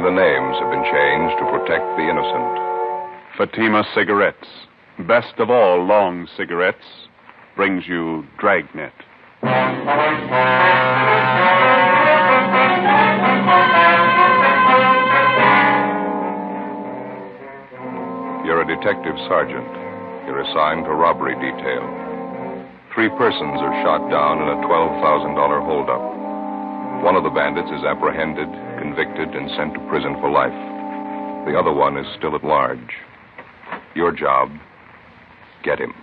the names have been changed to protect the innocent. Fatima Cigarettes, best of all long cigarettes, brings you Dragnet. You're a detective sergeant. You're assigned to robbery detail. 3 persons are shot down in a $12,000 holdup. One of the bandits is apprehended, convicted, and sent to prison for life. The other one is still at large. Your job, get him.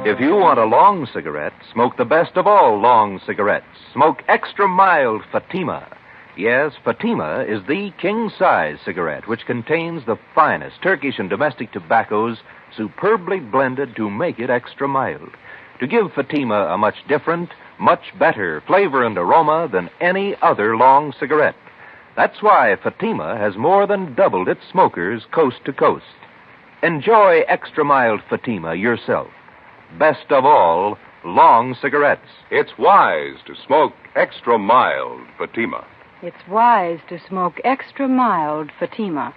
If you want a long cigarette, smoke the best of all long cigarettes. Smoke extra mild Fatima. Yes, Fatima is the king-size cigarette which contains the finest Turkish and domestic tobaccos superbly blended to make it extra mild, to give Fatima a much different, much better flavor and aroma than any other long cigarette. That's why Fatima has more than doubled its smokers coast to coast. Enjoy extra mild Fatima yourself. Best of all, long cigarettes. It's wise to smoke extra mild Fatima. It's wise to smoke extra mild Fatima.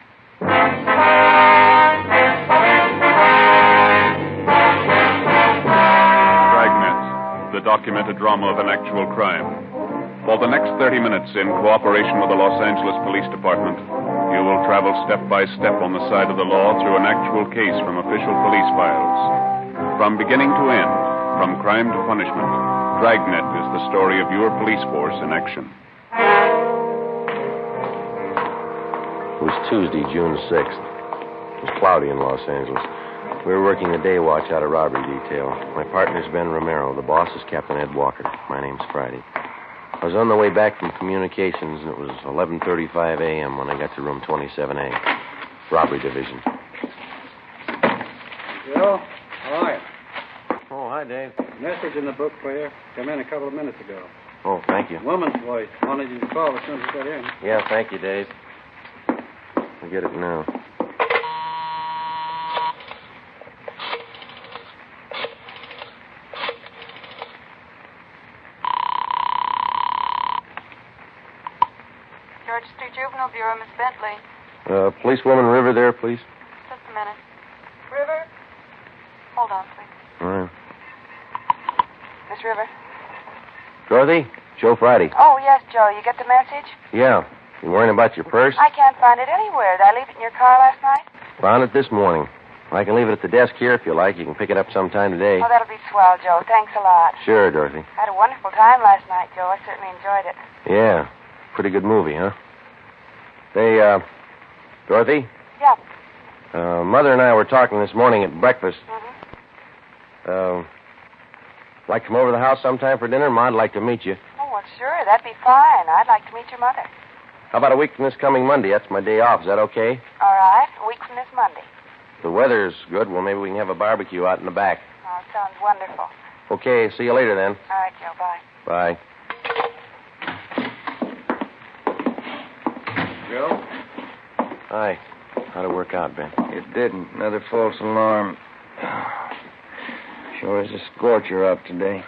Dragnet, the documented drama of an actual crime. For the next 30 minutes, in cooperation with the Los Angeles Police Department, you will travel step by step on the side of the law through an actual case from official police files. From beginning to end, from crime to punishment, Dragnet is the story of your police force in action. It was Tuesday, June 6th. It was cloudy in Los Angeles. We were working the day watch out of robbery detail. My partner's Ben Romero. The boss is Captain Ed Walker. My name's Friday. I was on the way back from communications, and it was 11:35 a.m. when I got to room 27A, robbery division. Joe, how are you? Oh, hi, Dave. Message in the book for you. Come in a couple of minutes ago. Oh, thank you. Woman's voice. Wanted you to call as soon as you got in. Yeah, thank you, Dave. I'll get it now. George Street Juvenile Bureau, Miss Bentley. Policewoman River there, please. Just a minute. River? Hold on, please. All right. Miss River? Dorothy? Joe Friday. Oh, yes, Joe. You get the message? Yeah. You worrying about your purse? I can't find it anywhere. Did I leave it in your car last night? Found it this morning. I can leave it at the desk here if you like. You can pick it up sometime today. Oh, that'll be swell, Joe. Thanks a lot. Sure, Dorothy. I had a wonderful time last night, Joe. I certainly enjoyed it. Yeah. Pretty good movie, huh? They, Dorothy? Yeah. Mother and I were talking this morning at breakfast. Mm-hmm. Like to come over to the house sometime for dinner? Ma'd like to meet you. Oh, well, sure. That'd be fine. I'd like to meet your mother. How about a week from this coming Monday? That's my day off. Is that okay? All right. A week from this Monday. The weather's good. Well, maybe we can have a barbecue out in the back. Oh, it sounds wonderful. Okay, see you later then. All right, Joe. Bye. Bye. Joe? Hi. How'd it work out, Ben? It didn't. Another false alarm. Sure is a scorcher out today.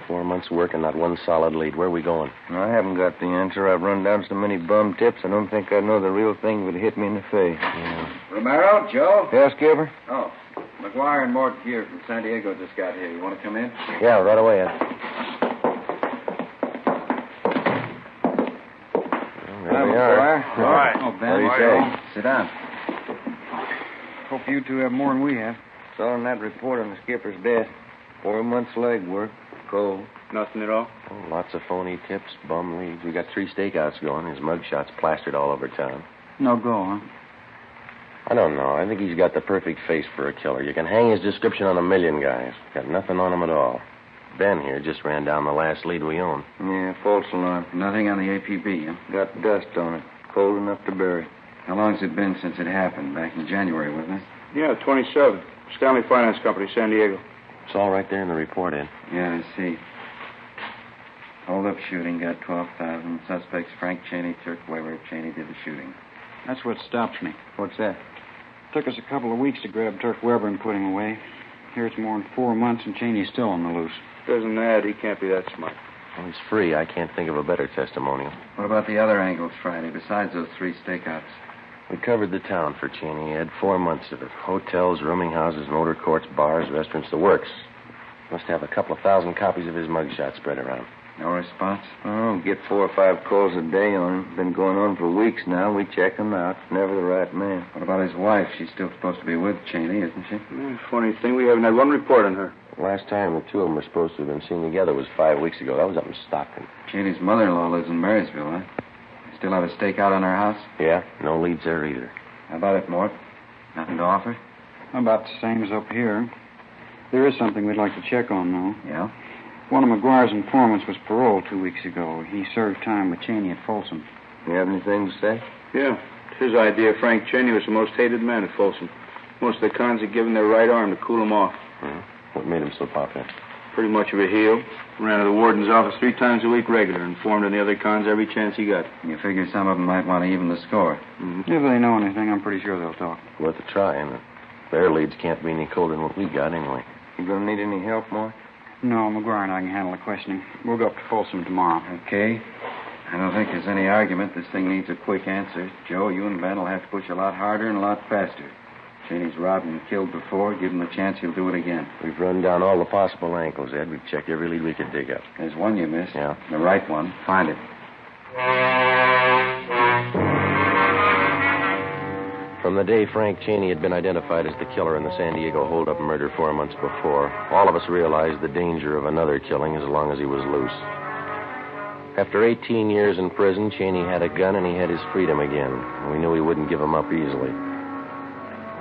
4 months' work and not one solid lead. Where are we going? I haven't got the answer. I've run down so many bum tips, I don't think I know the real thing would hit me in the face. Yeah. Romero, Joe? Yes, Skipper? Oh, McGuire and Mort here from San Diego just got here. You want to come in? Yeah, right away, Ed. Well, there we are. All right. Oh, Ben, What do you say? sit down. Hope you two have more than we have. Saw in that report on the skipper's desk. 4 months leg work. Cold. Nothing at all? Oh, lots of phony tips, bum leads. We got 3 stakeouts going. His mugshot's plastered all over town. No go, huh? I don't know. I think he's got the perfect face for a killer. You can hang his description on a million guys. Got nothing on him at all. Ben here just ran down the last lead we own. Yeah, false alarm. Nothing on the APB, huh? Got dust on it. Cold enough to bury. How long's it been since it happened? Back in January, wasn't it? Yeah, 27. Stanley Finance Company, San Diego. It's all right there in the report, Ed. Yeah, I see. Hold-up shooting, got 12,000. Suspects Frank Cheney, Turk Weber. Cheney did the shooting. That's what stops me. What's that? Took us a couple of weeks to grab Turk Weber and put him away. Here it's more than 4 months and Cheney's still on the loose. Doesn't add. He can't be that smart. Well, he's free. I can't think of a better testimonial. What about the other angles Friday, besides those 3 stakeouts? We covered the town for Cheney. He had 4 months of it. Hotels, rooming houses, motor courts, bars, restaurants, the works. Must have a couple of thousand copies of his mugshot spread around. No response? Oh, get 4 or 5 calls a day on him. Been going on for weeks now. We check him out. Never the right man. What about his wife? She's still supposed to be with Cheney, isn't she? Funny thing, we haven't had one report on her. Last time the two of them were supposed to have been seen together was 5 weeks ago. That was up in Stockton. Cheney's mother-in-law lives in Marysville, huh? You still have a stakeout on her house? Yeah, no leads there either. How about it, Mort? Nothing to offer? About the same as up here. There is something we'd like to check on, though. Yeah? One of McGuire's informants was paroled 2 weeks ago. He served time with Cheney at Folsom. You have anything to say? Yeah. It's his idea Frank Cheney was the most hated man at Folsom. Most of the cons had given their right arm to cool him off. What made him so popular? Pretty much of a heel. Ran to the warden's office 3 times a week regular, informed on the other cons every chance he got. You figure some of them might want to even the score. If they know anything, I'm pretty sure they'll talk. Worth a try, and their leads can't be any colder than what we got anyway. You gonna need any help, Mort? No, McGuire and I can handle the questioning. We'll go up to Folsom tomorrow. Okay. I don't think there's any argument. This thing needs a quick answer. Joe, you and Ben will have to push a lot harder and a lot faster. Cheney's robbed and killed before. Give him a chance, he'll do it again. We've run down all the possible angles, Ed. We've checked every lead we could dig up. There's one you missed. Yeah? The right one. Find it. From the day Frank Cheney had been identified as the killer in the San Diego hold-up murder 4 months before, all of us realized the danger of another killing as long as he was loose. After 18 years in prison, Cheney had a gun and he had his freedom again. We knew he wouldn't give him up easily.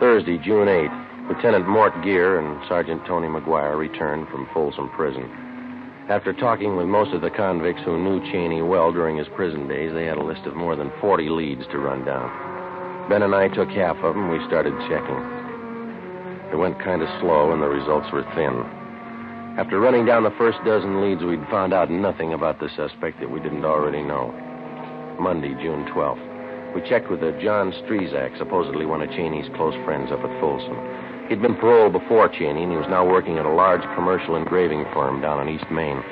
Thursday, June 8th, Lieutenant Mort Gear and Sergeant Tony McGuire returned from Folsom Prison. After talking with most of the convicts who knew Cheney well during his prison days, they had a list of more than 40 leads to run down. Ben and I took half of them. We started checking. It went kind of slow, and the results were thin. After running down the first dozen leads, we'd found out nothing about the suspect that we didn't already know. Monday, June 12th. We checked with a John Strezak, supposedly one of Cheney's close friends up at Folsom. He'd been paroled before Cheney, and he was now working at a large commercial engraving firm down in East Maine.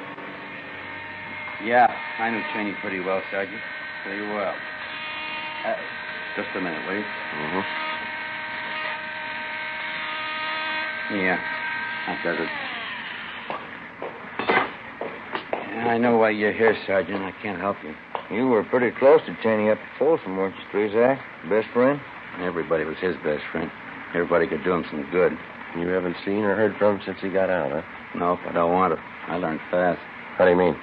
Yeah, I knew Cheney pretty well, Sergeant. Pretty well. Just a minute, will you? Yeah, that does it. Yeah, I know why you're here, Sergeant. I can't help you. You were pretty close to Cheney up at Folsom, weren't you, Strezak? Best friend? Everybody was his best friend. Everybody could do him some good. You haven't seen or heard from him since he got out, huh? Nope, I don't want to. I learned fast. How do you mean?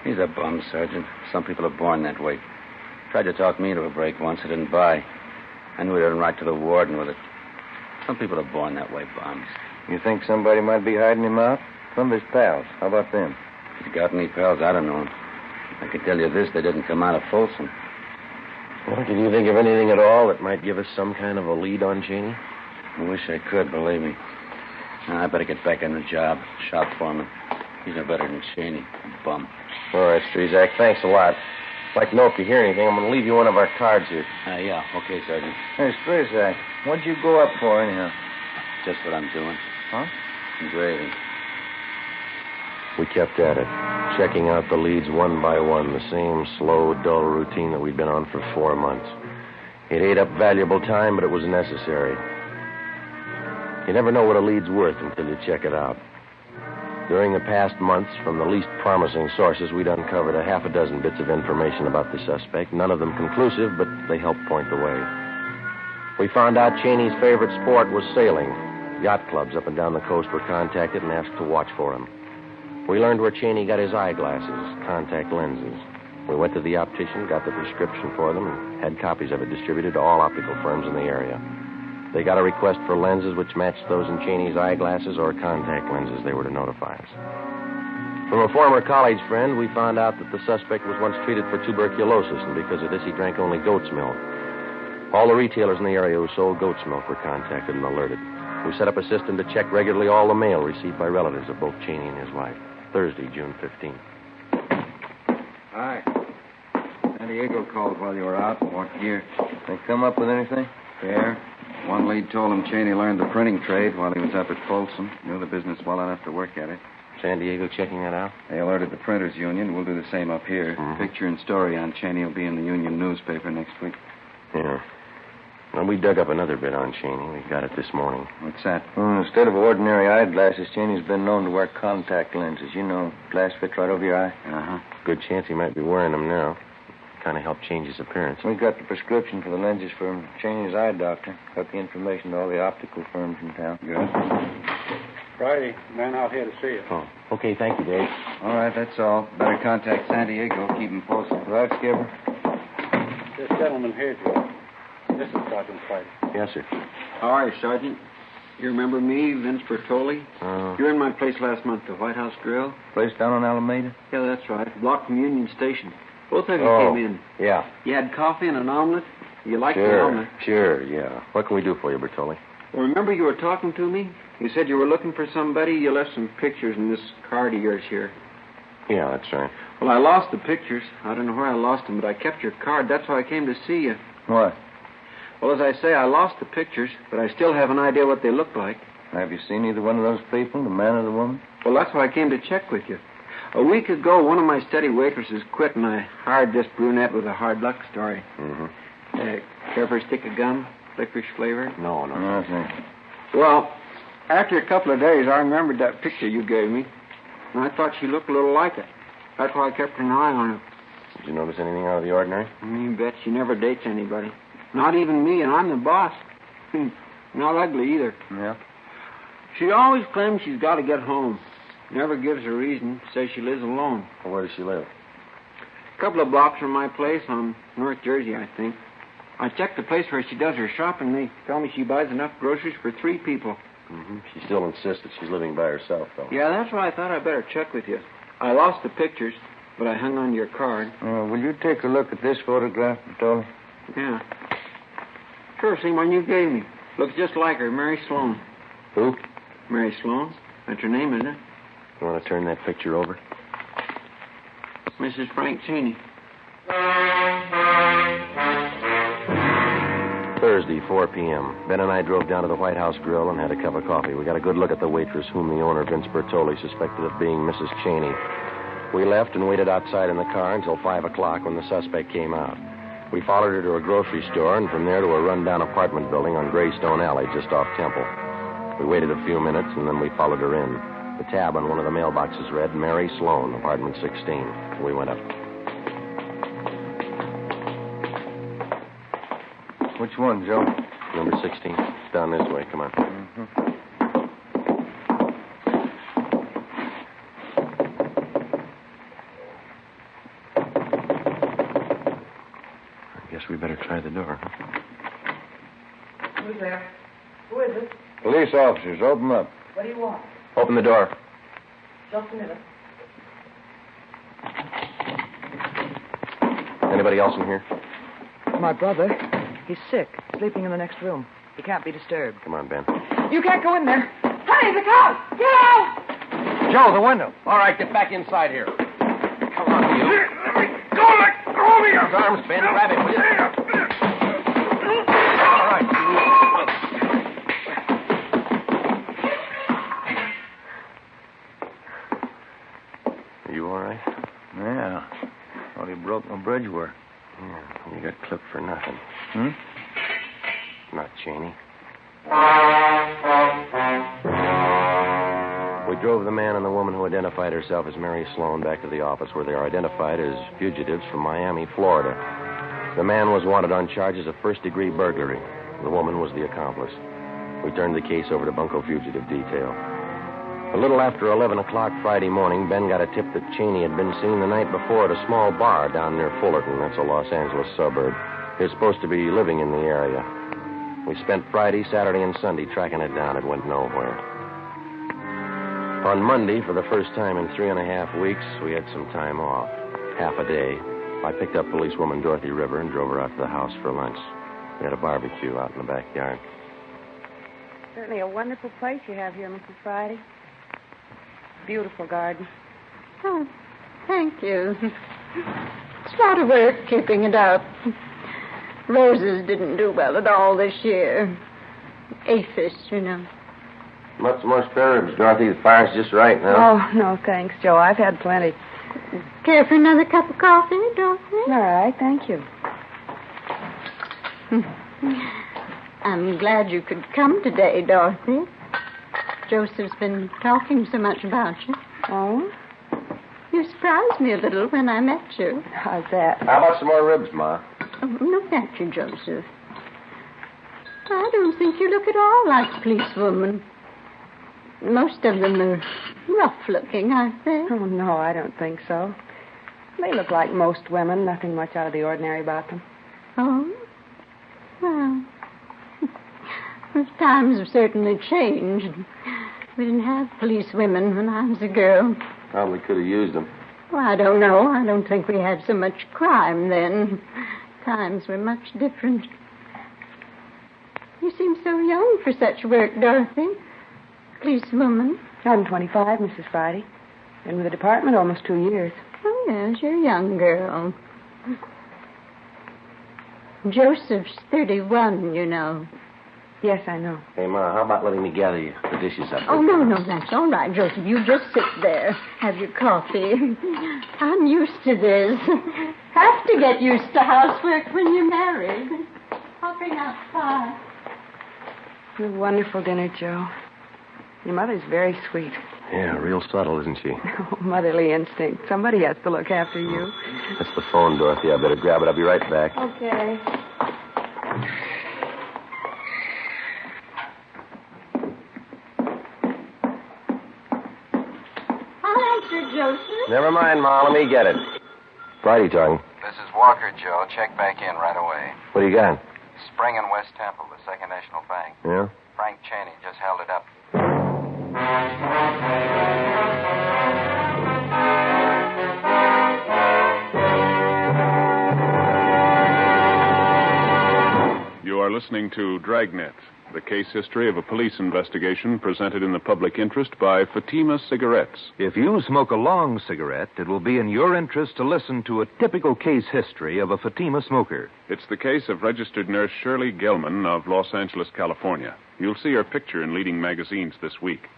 He's a bum, Sergeant. Some people are born that way. Tried to talk me into a break once. I didn't buy. I knew he'd run right to the warden with it. Some people are born that way, bums. You think somebody might be hiding him out? Some of his pals. How about them? If he's got any pals, I don't know him. I can tell you this, they didn't come out of Folsom. Well, can you think of anything at all that might give us some kind of a lead on Cheney? I wish I could, believe me. Now, I better get back on the job. Shop foreman. He's no better than Cheney. A bum. All right, Strezak, thanks a lot. I'd like to know if you hear anything. I'm going to leave you one of our cards here. Yeah, okay, Sergeant. Hey, Strezak, what'd you go up for, anyhow? Just what I'm doing. Huh? Engraving. We kept at it, checking out the leads one by one, the same slow, dull routine that we'd been on for 4 months. It ate up valuable time, but it was necessary. You never know what a lead's worth until you check it out. During the past months, from the least promising sources, we'd uncovered a half a dozen bits of information about the suspect, none of them conclusive, but they helped point the way. We found out Cheney's favorite sport was sailing. Yacht clubs up and down the coast were contacted and asked to watch for him. We learned where Cheney got his eyeglasses, contact lenses. We went to the optician, got the prescription for them, and had copies of it distributed to all optical firms in the area. They got a request for lenses which matched those in Cheney's eyeglasses or contact lenses. They were to notify us. From a former college friend, we found out that the suspect was once treated for tuberculosis, and because of this, he drank only goat's milk. All the retailers in the area who sold goat's milk were contacted and alerted. We set up a system to check regularly all the mail received by relatives of both Cheney and his wife. Thursday, June 15th. Hi. San Diego called while you were out. What gear? They come up with anything? Fair. One lead told him Cheney learned the printing trade while he was up at Folsom. Knew the business well enough to work at it. San Diego checking that out? They alerted the Printers Union. We'll do the same up here. Picture and story on Cheney will be in the Union newspaper next week. Yeah. Well, we dug up another bit on Cheney. We got it this morning. What's that? Well, instead of ordinary eyeglasses, Cheney's been known to wear contact lenses. You know, glass fits right over your eye. Uh-huh. Good chance he might be wearing them now. Kind of helped change his appearance. We got the prescription for the lenses from Cheney's eye doctor. Got the information to all the optical firms in town. Good. Friday, man out here to see you. Oh, okay, thank you, Dave. All right, that's all. Better contact San Diego. Keep him posted. Right, Skipper? This gentleman here, Joe. This is Sergeant Friday. Yes, sir. How are you, Sergeant? You remember me, Vince Bertoli? You were in my place last month, the White House Grill. Place down on Alameda? Yeah, that's right. Block from Union Station. Both of you came in. Yeah. You had coffee and an omelet? You liked the omelet? Sure, yeah. What can we do for you, Bertoli? Well, remember you were talking to me? You said you were looking for somebody. You left some pictures in this card of yours here. Yeah, that's right. Well, I lost the pictures. I don't know where I lost them, but I kept your card. That's why I came to see you. What? Well, as I say, I lost the pictures, but I still have an idea what they look like. Have you seen either one of those people, the man or the woman? Well, that's why I came to check with you. A week ago, one of my steady waitresses quit, and I hired this brunette with a hard luck story. Care for a stick of gum? Licorice flavored? No. Thanks. Well, after a couple of days, I remembered that picture you gave me, and I thought she looked a little like it. That's why I kept an eye on her. Did you notice anything out of the ordinary? You bet she never dates anybody. Not even me, and I'm the boss. Not ugly either. Yeah? She always claims she's got to get home. Never gives a reason. Says she lives alone. Well, where does she live? A couple of blocks from my place on North Jersey, I think. I checked the place where she does her shopping. They tell me she buys enough groceries for 3 people. She still insists that she's living by herself, though. Yeah, that's why I thought I'd better check with you. I lost the pictures, but I hung on to your card. Will you take a look at this photograph, Bertoli? Yeah. Sure, same one you gave me. Looks just like her, Mary Sloan. Who? Mary Sloan. That's her name, isn't it? You want to turn that picture over? Mrs. Frank Cheney. Thursday, 4 p.m. Ben and I drove down to the White House Grill and had a cup of coffee. We got a good look at the waitress whom the owner, Vince Bertoli, suspected of being Mrs. Cheney. We left and waited outside in the car until 5 o'clock when the suspect came out. We followed her to a grocery store and from there to a rundown apartment building on Greystone Alley just off Temple. We waited a few minutes and then we followed her in. The tab on one of the mailboxes read, Mary Sloan, apartment 16. We went up. Which one, Joe? Number 16. It's down this way. Come on. I guess we better try the door. Who's there? Who is it? Police officers, open up. What do you want? Open the door. Just a minute. Anybody else in here? My brother. He's sick. Sleeping in the next room. He can't be disturbed. Come on, Ben. You can't go in there. Honey, the cops! Get out! Joe, the window. All right, get back inside here. Come on, you. Let me go! Let go of me! His arms, Ben. Grab him, will you? All right. Are you all right? Yeah. Thought he broke my bridge work. Yeah, you got clipped for nothing. Not Cheney. We drove the man and the woman who identified herself as Mary Sloan back to the office where they are identified as fugitives from Miami, Florida. The man was wanted on charges of first-degree burglary. The woman was the accomplice. We turned the case over to Bunko Fugitive Detail. A little after 11 o'clock Friday morning, Ben got a tip that Cheney had been seen the night before at a small bar down near Fullerton. That's a Los Angeles suburb. He was supposed to be living in the area. We spent Friday, Saturday, and Sunday tracking it down. It went nowhere. On Monday, for the first time in 3.5 weeks, we had some time off. Half a day. I picked up policewoman Dorothy River and drove her out to the house for lunch. We had a barbecue out in the backyard. Certainly a wonderful place you have here, Mrs. Friday. Beautiful garden. Oh, thank you. It's a lot of work keeping it up. Roses didn't do well at all this year. Aphids, you know. Much more spare ribs, Dorothy. The fire's just right now. Oh, no, thanks, Joe. I've had plenty. Care for another cup of coffee, Dorothy? All right, thank you. I'm glad you could come today, Dorothy. Joseph's been talking so much about you. Oh? You surprised me a little when I met you. How's that? How about some more ribs, Ma? Oh, no, thank you, Joseph. I don't think you look at all like a policewoman. Most of them are rough-looking, aren't they? Oh, no, I don't think so. They look like most women, nothing much out of the ordinary about them. Oh? Well, the times have certainly changed. We didn't have policewomen when I was a girl. Probably could have used them. Well, I don't know. I don't think we had so much crime then. Times were much different. You seem so young for such work, Dorothy. Policewoman. I'm 25, Mrs. Friday. Been with the department almost 2 years. Oh, yes, you're a young girl. Joseph's 31, you know. Yes, I know. Hey, Ma, how about letting me gather you the dishes up? Oh, no, that's all right, Joseph. You just sit there. Have your coffee. I'm used to this. Have to get used to housework when you're married. I'll bring out pie. A wonderful dinner, Joe. Your mother's very sweet. Yeah, real subtle, isn't she? Oh, motherly instinct. Somebody has to look after you. That's the phone, Dorothy. I better grab it. I'll be right back. Okay. I'll answer, Joseph. Never mind, Ma. Let me get it. Friday talking. This is Walker, Joe. Check back in right away. What do you got? Spring and West Temple, the Second National Bank. Yeah? Frank Cheney just held it up. You are listening to Dragnet, the case history of a police investigation presented in the public interest by Fatima Cigarettes. If you smoke a long cigarette, it will be in your interest to listen to a typical case history of a Fatima smoker. It's the case of registered nurse Shirley Gelman of Los Angeles, California. You'll see her picture in leading magazines this week.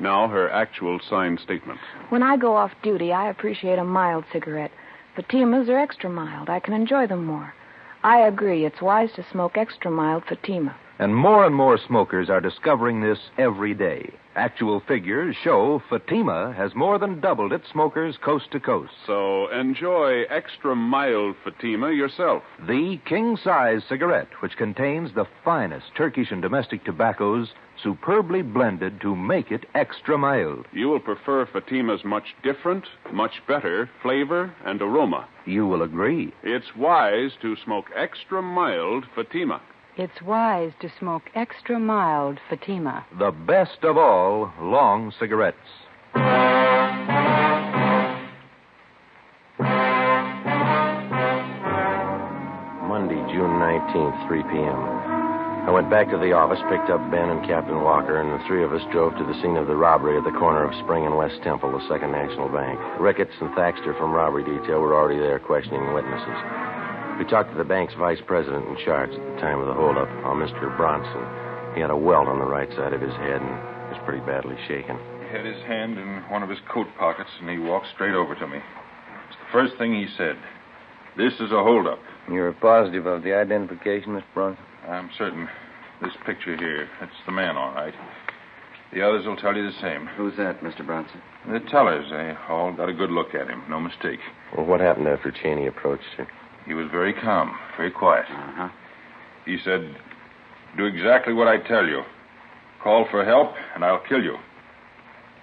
Now, her actual signed statement. When I go off duty, I appreciate a mild cigarette. Fatimas are extra mild. I can enjoy them more. I agree. It's wise to smoke extra mild Fatima. And more smokers are discovering this every day. Actual figures show Fatima has more than doubled its smokers coast to coast. So enjoy extra mild Fatima yourself. The king-size cigarette, which contains the finest Turkish and domestic tobaccos superbly blended to make it extra mild. You will prefer Fatima's much different, much better flavor and aroma. You will agree. It's wise to smoke extra mild Fatima. It's wise to smoke extra mild Fatima. The best of all long cigarettes. Monday, June 19th, 3 p.m. I went back to the office, picked up Ben and Captain Walker, and the three of us drove to the scene of the robbery at the corner of Spring and West Temple, the Second National Bank. Ricketts and Thaxter from robbery detail were already there questioning witnesses. We talked to the bank's vice president in charge at the time of the holdup, Mr. Bronson. He had a welt on the right side of his head and was pretty badly shaken. He had his hand in one of his coat pockets, and he walked straight over to me. It's the first thing he said. This is a holdup. You're positive of the identification, Mr. Bronson? I'm certain. This picture here, it's the man, all right. The others will tell you the same. Who's that, Mr. Bronson? The tellers, they all got a good look at him. No mistake. Well, what happened after Cheney approached her? He was very calm, very quiet. Uh-huh. He said, do exactly what I tell you. Call for help, and I'll kill you.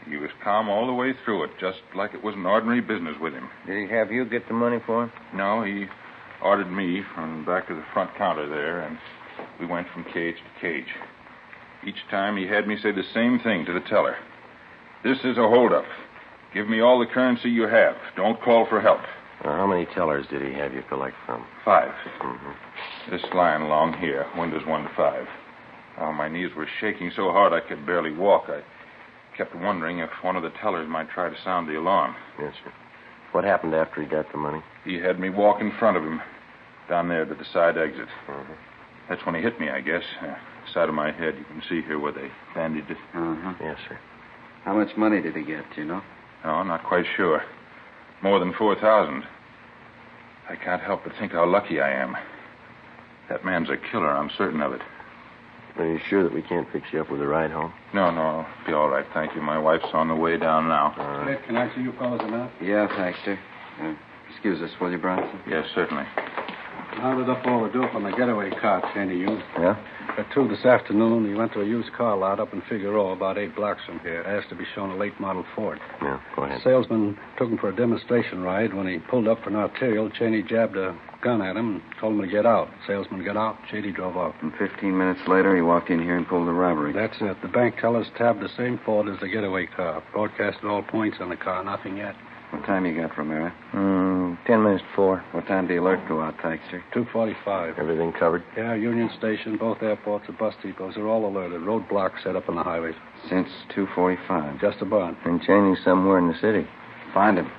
He was calm all the way through it, just like it was an ordinary business with him. Did he have you get the money for him? No, he ordered me from back of the front counter there, and we went from cage to cage. Each time he had me say the same thing to the teller. This is a holdup. Give me all the currency you have. Don't call for help. How many tellers did he have you collect from? 5. Mm-hmm. This line along here, windows 1 to 5. Oh, my knees were shaking so hard I could barely walk. I kept wondering if one of the tellers might try to sound the alarm. Yes, sir. What happened after he got the money? He had me walk in front of him, down there to the side exit. Mm-hmm. That's when he hit me, I guess. Side of my head. You can see here where they bandaged it. Uh-huh. Yes, sir. How much money did he get, do you know? No, I'm not quite sure. More than 4,000. I can't help but think how lucky I am. That man's a killer, I'm certain of it. Are you sure that we can't fix you up with a ride home? No, I'll be all right, thank you. My wife's on the way down now. Can I see you fellas a minute? Yeah, thanks, sir. Excuse us, will you, Bronson? Yes, certainly. Rounded up all the dope on the getaway car Cheney used. Yeah? At 2 this afternoon, he went to a used car lot up in Figueroa, about 8 blocks from here. Asked to be shown a late model Ford. Yeah, go ahead. Salesman took him for a demonstration ride. When he pulled up for an arterial, Cheney jabbed a gun at him and told him to get out. Salesman got out. Cheney drove off. And 15 minutes later, he walked in here and pulled the robbery. That's it. The bank tellers tabbed the same Ford as the getaway car. Broadcasted all points on the car. Nothing yet. What time you got from there? 10 minutes to 4. What time did the alert go out, Thaxter? 2:45. Everything covered? Yeah, Union Station, both airports, and bus depots are all alerted. Roadblocks set up on the highways. Since 2:45. Just about. And Cheney's somewhere in the city. Find him.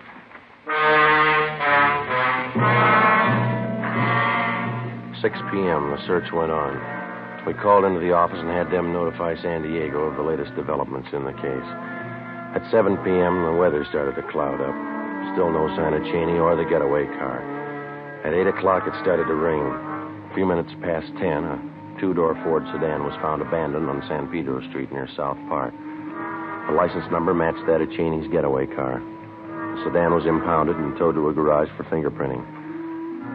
6 p.m., the search went on. We called into the office and had them notify San Diego of the latest developments in the case. At 7 p.m., the weather started to cloud up. Still no sign of Cheney or the getaway car. At 8 o'clock, it started to rain. A few minutes past 10, a two-door Ford sedan was found abandoned on San Pedro Street near South Park. The license number matched that of Cheney's getaway car. The sedan was impounded and towed to a garage for fingerprinting.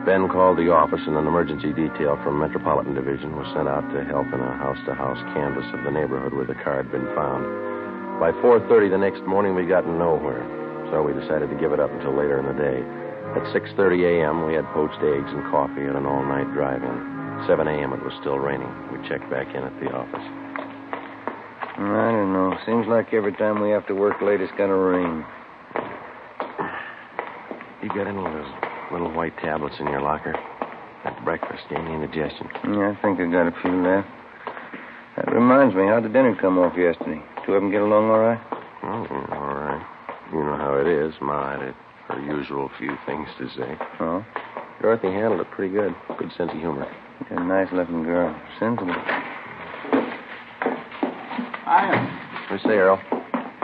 Ben called the office, and an emergency detail from Metropolitan Division was sent out to help in a house-to-house canvass of the neighborhood where the car had been found. By 4:30 the next morning, we'd gotten nowhere, so we decided to give it up until later in the day. At 6:30 a.m., we had poached eggs and coffee at an all-night drive-in. 7 a.m., it was still raining. We checked back in at the office. I don't know. Seems like every time we have to work late, it's going to rain. You got any of those little white tablets in your locker? That breakfast gave me indigestion. Yeah, I think I got a few left. That reminds me, how'd the dinner come off yesterday? Two of them get along all right? Oh, all right. You know how it is. Ma had her usual few things to say. Oh? Dorothy handled it pretty good. Good sense of humor. A nice-looking girl. Sensible. Hi. What do you say, Earl?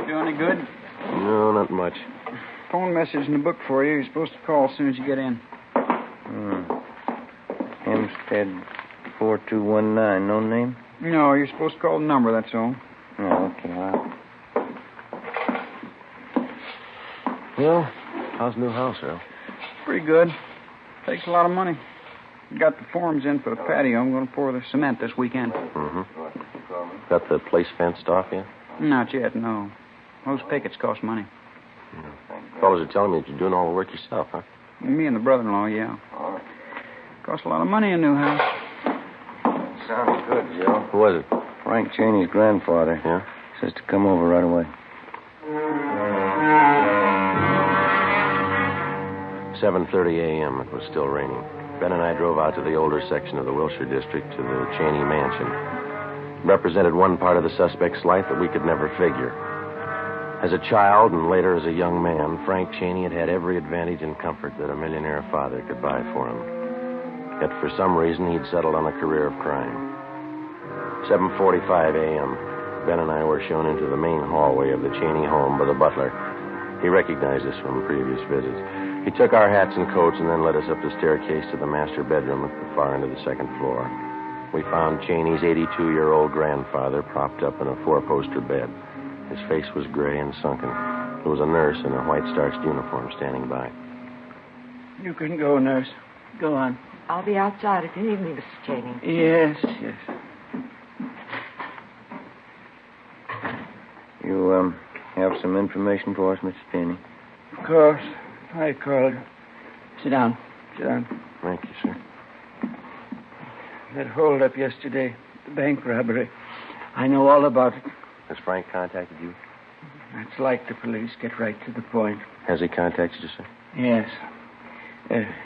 You any good? No, not much. Phone message in the book for you. You're supposed to call as soon as you get in. Hempstead 4219. No name? No, you're supposed to call the number, that's all. Oh, okay. Well, how's the new house, Earl? Pretty good. Takes a lot of money. Got the forms in for the patio. I'm going to pour the cement this weekend. Mm-hmm. Got the place fenced off yet? Not yet, no. Those pickets cost money. Fellas are telling me that you're doing all the work yourself, huh? Me and the brother-in-law, yeah. Cost a lot of money, a new house. Sounds good, Joe. Who was it? Frank Cheney's grandfather. Yeah? Says to come over right away. 7:30 a.m. It was still raining. Ben and I drove out to the older section of the Wilshire district to the Cheney mansion. It represented one part of the suspect's life that we could never figure. As a child and later as a young man, Frank Cheney had had every advantage and comfort that a millionaire father could buy for him. Yet for some reason, he'd settled on a career of crime. 7:45 a.m., Ben and I were shown into the main hallway of the Cheney home by the butler. He recognized us from previous visits. He took our hats and coats and then led us up the staircase to the master bedroom at the far end of the second floor. We found Cheney's 82-year-old grandfather propped up in a four-poster bed. His face was gray and sunken. There was a nurse in a white starched uniform standing by. You can go, nurse. Go on. I'll be outside if you need me, Mrs. Cheney. Yes, yes. You, have some information for us, Mr. Cheney? Of course. Hi, Carl. Sit down. Sit down. Thank you, sir. That hold-up yesterday, the bank robbery. I know all about it. Has Frank contacted you? It's like the police. Get right to the point. Has he contacted you, sir? Yes.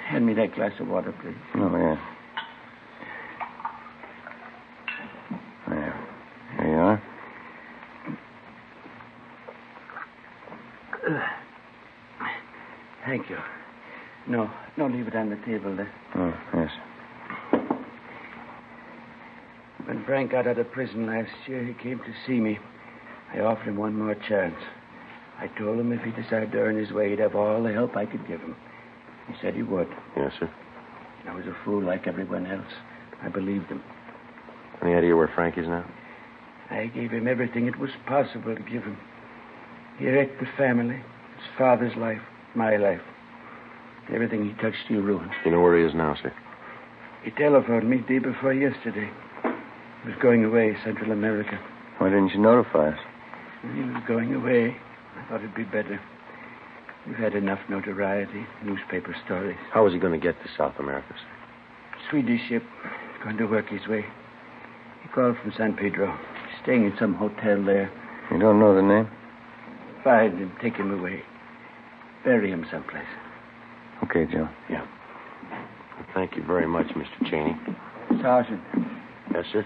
Hand me that glass of water, please. Oh, yeah. There. Here you are. Thank you. No, leave it on the table there. Oh, yes. When Frank got out of prison last year, he came to see me. I offered him one more chance. I told him if he decided to earn his way, he'd have all the help I could give him. He said he would. Yes, sir. I was a fool like everyone else. I believed him. Any idea where Frank is now? I gave him everything it was possible to give him. He wrecked the family, his father's life, my life. Everything he touched, he ruined. You know where he is now, sir? He telephoned me day before yesterday. He was going away, Central America. Why didn't you notify us? He was going away. I thought it'd be better. We've had enough notoriety, newspaper stories. How is he going to get to South America, sir? Swedish ship. He's going to work his way. He called from San Pedro. He's staying in some hotel there. You don't know the name? Find him, take him away. Bury him someplace. Okay, Joe. Yeah. Thank you very much, Mr. Cheney. Sergeant. Yes, sir?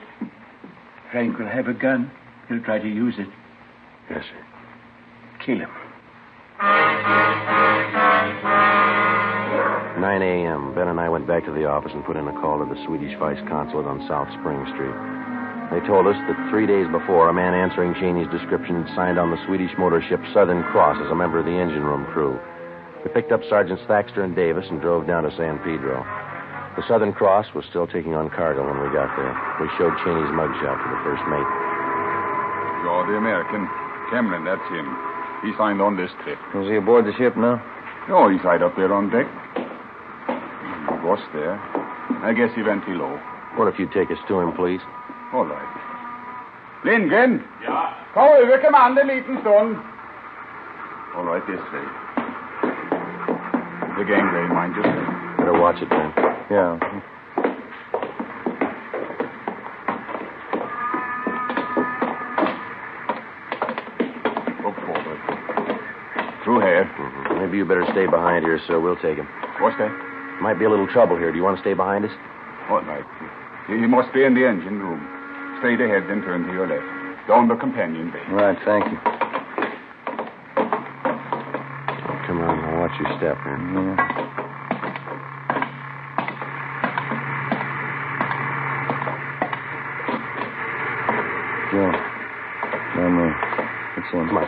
Frank will have a gun. He'll try to use it. Yes, sir. Kill him. 9 a.m. Ben and I went back to the office and put in a call to the Swedish Vice Consulate on South Spring Street. They told us that 3 days before, a man answering Cheney's description had signed on the Swedish motor ship Southern Cross as a member of the engine room crew. We picked up Sergeants Thaxter and Davis and drove down to San Pedro. The Southern Cross was still taking on cargo when we got there. We showed Cheney's mugshot to the first mate. You're the American. Cameron, that's him. He signed on this trip. Is he aboard the ship now? No, he's right up there on deck. The boss there. I guess he went below. What if you take us to him, please? All right. Lindgren! Ja? Kom över kommand en liten stund. All right, this way. The gangway, mind you. Better watch it, Ben. Yeah. Look forward. Through here. Mm-hmm. Maybe you better stay behind here, sir. We'll take him. What's that? Might be a little trouble here. Do you want to stay behind us? All right. He must be in the engine room. Straight ahead, then turn to your left. Down the companion bay. Right, thank you. Oh, come on, now watch your step here. Yeah. Joe. Down there. It's in. Come on.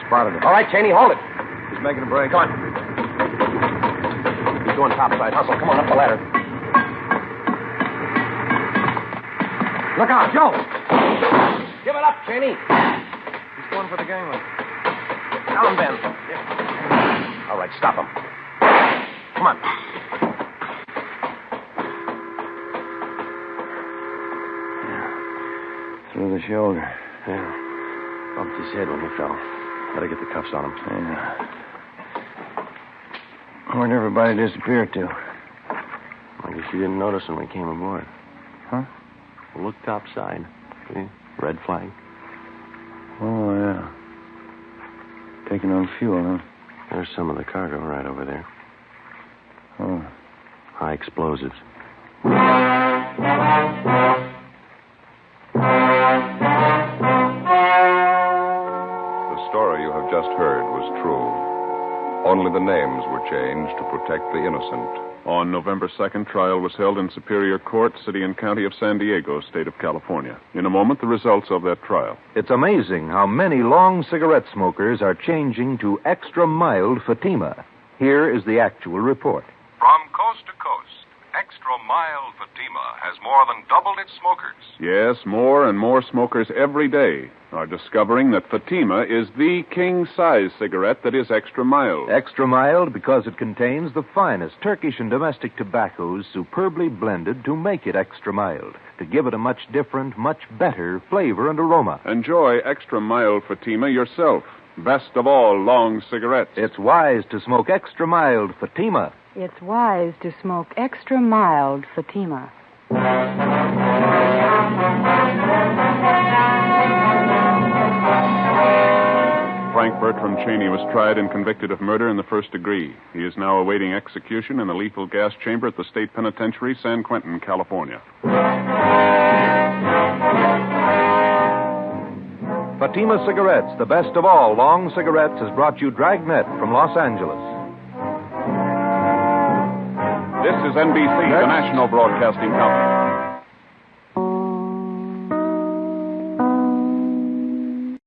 Spotted him. All right, Cheney, hold it. He's making a break. Come on. He's going topside. Hustle. Come on, up the ladder. Look out, Joe. Give it up, Cheney. He's going for the gangway. Down, Ben. Yeah. All right, stop him. Come on. Through the shoulder. Yeah. Bumped his head when he fell. Better get the cuffs on him. Yeah. Where'd everybody disappear to? I guess you didn't notice when we came aboard. Huh? Look topside. See? Red flag. Oh, yeah. Taking on fuel, huh? There's some of the cargo right over there. Oh. High explosives. The story you have just heard was true. Only the names were changed to protect the innocent. On November 2nd, trial was held in Superior Court, City and County of San Diego, State of California. In a moment, the results of that trial. It's amazing how many long cigarette smokers are changing to extra mild Fatima. Here is the actual report. From coast to coast, extra mild Fatima has more than doubled its smokers. Yes, more and more smokers every day are discovering that Fatima is the king-size cigarette that is extra mild. Extra mild because it contains the finest Turkish and domestic tobaccos superbly blended to make it extra mild, to give it a much different, much better flavor and aroma. Enjoy extra mild Fatima yourself. Best of all long cigarettes. It's wise to smoke extra mild Fatima. It's wise to smoke extra mild Fatima. Frank Bertram Cheney was tried and convicted of murder in the first degree. He is now awaiting execution in a lethal gas chamber at the State Penitentiary, San Quentin, California. Fatima Cigarettes, the best of all long cigarettes, has brought you Dragnet from Los Angeles. This is NBC, the national broadcasting company.